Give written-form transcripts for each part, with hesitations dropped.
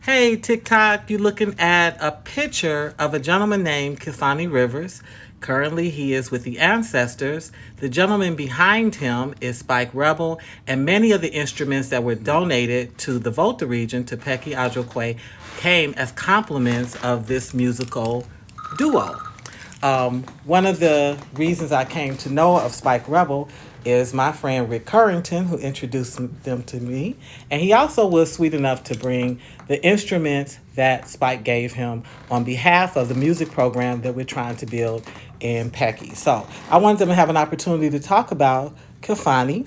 Hey, TikTok, you're looking at a picture of a gentleman named Khailfani Rivers. Currently, he is with the Ancestors. The gentleman behind him is Spike Rebel, and many of the instruments that were donated to the Volta region, to Peki Adzokoe, came as compliments of this musical duo. One of the reasons I came to know of Spike Rebel is my friend Rick Currington, who introduced them to me. And he also was sweet enough to bring the instruments that Spike gave him on behalf of the music program that we're trying to build in Peki. So I wanted them to have an opportunity to talk about Khailfani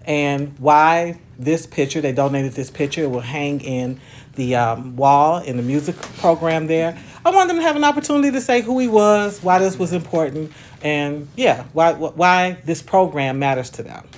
and why this picture, they donated this picture, it will hang in the wall in the music program there. I want them to have an opportunity to say who he was, why this was important, and yeah, why this program matters to them.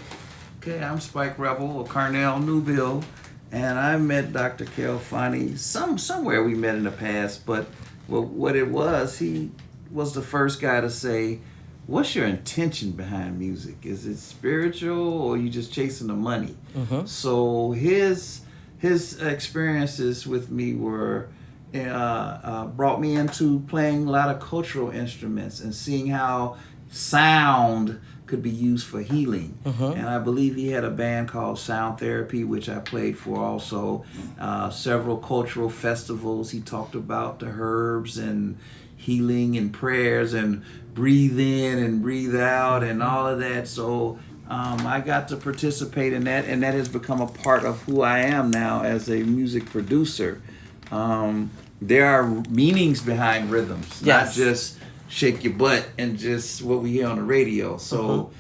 Okay, I'm Spike Rebel of Carnell Newville, and I met Dr. Khailfani somewhere we met in the past, but what it was, he was the first guy to say, what's your intention behind music? Is it spiritual or are you just chasing the money? So his experiences with me were brought me into playing a lot of cultural instruments and seeing how sound could be used for healing. And I believe he had a band called Sound Therapy, which I played for also. Several cultural festivals. He talked about the herbs and healing and prayers and breathe in and breathe out and all of that. So I got to participate in that, and that has become a part of who I am now as a music producer. There are meanings behind rhythms, not just shake your butt and just what we hear on the radio. So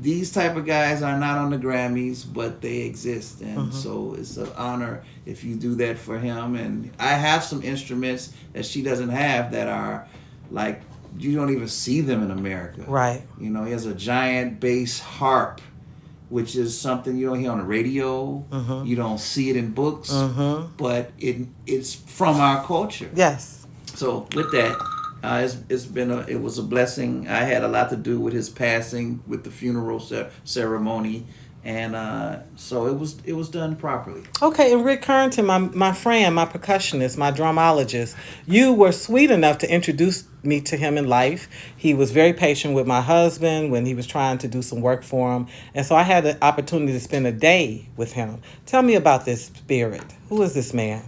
these type of guys are not on the Grammys, but they exist, and so it's an honor if you do that for him. And I have some instruments that she doesn't have that are like, you don't even see them in America. Right. You know, he has a giant bass harp, which is something you don't hear on the radio. You don't see it in books, but it's from our culture. Yes. So with that, it was a blessing. I had a lot to do with his passing, with the funeral ceremony, and so it was done properly. Okay, and Rick Currington, my friend, my percussionist, my drumologist, you were sweet enough to introduce me to him in life. He was very patient with my husband when he was trying to do some work for him, and so I had the opportunity to spend a day with him. Tell me about this spirit. Who is this man?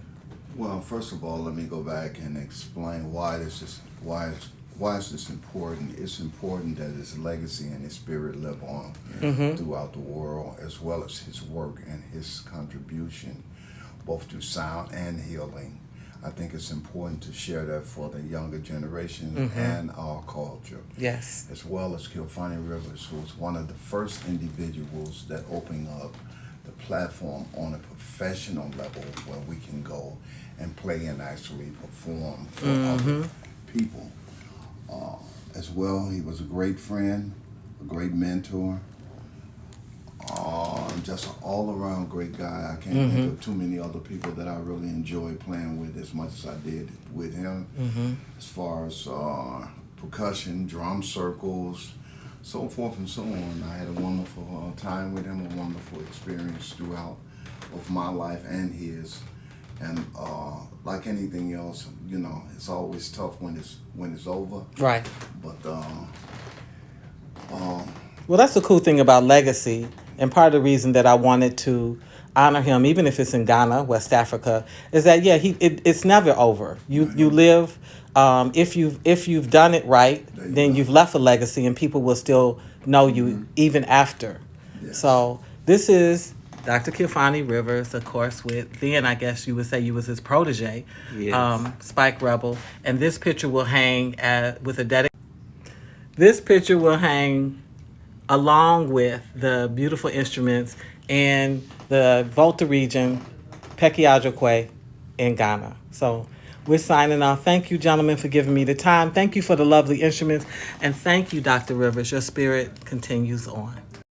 Well, first of all, let me go back and explain why is this important. It's important that his legacy and his spirit live on throughout the world, as well as his work and his contribution, both to sound and healing. I think it's important to share that for the younger generation and our culture. Yes. As well as Khailfani Rivers, who was one of the first individuals that opened up the platform on a professional level where we can go and play and actually perform for other people. As well, he was a great friend, a great mentor, just an all-around great guy. I can't think of too many other people that I really enjoyed playing with as much as I did with him. As far as percussion, drum circles, so forth and so on. I had a wonderful time with him, a wonderful experience throughout of my life and his. And like anything else, you know, it's always tough when it's over. Right. But well, that's the cool thing about legacy, and part of the reason that I wanted to honor him, even if it's in Ghana, West Africa, is that it's never over. You live. If you've done it right, then you've left a legacy, and people will still know you even after. Yes. So this is Dr. Khailfani Rivers, of course, then I guess you would say you was his protege, Spike Rebel, and this picture will hang This picture will hang along with the beautiful instruments in the Volta region, Peki Adzokoe in Ghana. So we're signing off. Thank you, gentlemen, for giving me the time. Thank you for the lovely instruments. And thank you, Dr. Rivers. Your spirit continues on.